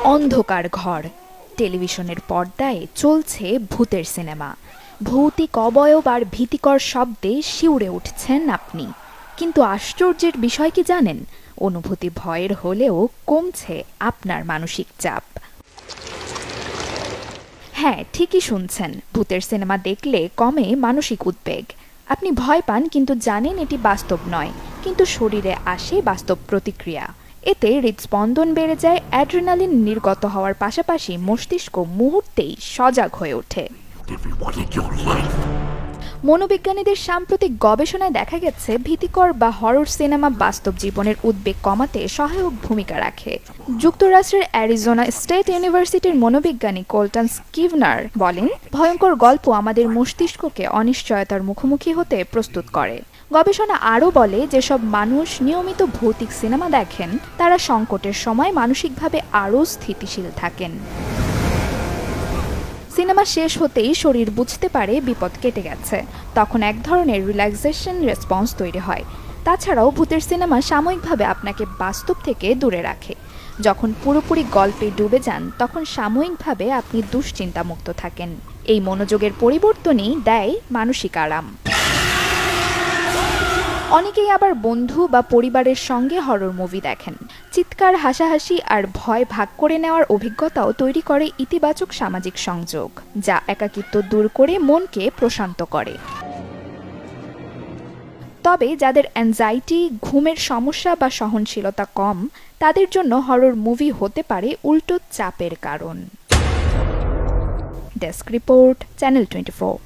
অন্ধকার ঘর, টেলিভিশনের পর্দায় চলছে ভূতের সিনেমা। ভৌতিক অবয়ব আর ভীতিকর শব্দে শিউরে উঠছেন আপনি। কিন্তু আশ্চর্যের বিষয় কি জানেন? অনুভূতি ভয়ের হলেও কমছে আপনার মানসিক চাপ। হ্যাঁ, ঠিকই শুনছেন, ভূতের সিনেমা দেখলে কমে মানসিক উদ্বেগ। আপনি ভয় পান কিন্তু জানেন এটি বাস্তব নয়, কিন্তু শরীরে আসে বাস্তব প্রতিক্রিয়া। এতে হৃদস্পন্দন বেড়ে যায়, অ্যাড্রেনালিন নির্গত হওয়ার পাশাপাশি মস্তিষ্ক মুহূর্তেই সজাগ হয়ে ওঠে। মনোবিজ্ঞানীদের সাম্প্রতিক গবেষণায় দেখা গেছে ভীতিকর বা হরর সিনেমা বাস্তব জীবনের উদ্বেগ কমাতে সহায়ক ভূমিকা রাখে। যুক্তরাষ্ট্রের অ্যারিজোনা স্টেট ইউনিভার্সিটির মনোবিজ্ঞানী কোল্টন স্কিভনার বলেন, ভয়ঙ্কর গল্প আমাদের মস্তিষ্ককে অনিশ্চয়তার মুখোমুখি হতে প্রস্তুত করে। গবেষণা আরও বলে, যেসব মানুষ নিয়মিত ভৌতিক সিনেমা দেখেন তারা সংকটের সময় মানসিকভাবে আরও স্থিতিশীল থাকেন। সিনেমা শেষ হতেই শরীর বুঝতে পারে বিপদ কেটে গেছে, তখন এক ধরনের রিল্যাক্সেশন রেসপন্স তৈরি হয়। তাছাড়াও ভূতের সিনেমা সাময়িকভাবে আপনাকে বাস্তব থেকে দূরে রাখে। যখন পুরোপুরি গল্পে ডুবে যান তখন সাময়িকভাবে আপনি দুশ্চিন্তামুক্ত থাকেন। এই মনোযোগের পরিবর্তনই দেয় মানসিক আরাম। অনেকেই আবার বন্ধু বা পরিবারের সঙ্গে হরর মুভি দেখেন। চিৎকার, হাসাহাসি আর ভয় ভাগ করে নেওয়ার অভিজ্ঞতাও তৈরি করে ইতিবাচক সামাজিক সংযোগ, যা একাকিত্ব দূর করে মনকে প্রশান্ত করে। তবে যাদের অ্যাংজাইটি, ঘুমের সমস্যা বা সহনশীলতা কম, তাদের জন্য হরর মুভি হতে পারে উল্টো চাপের কারণ। Desk report, channel 24।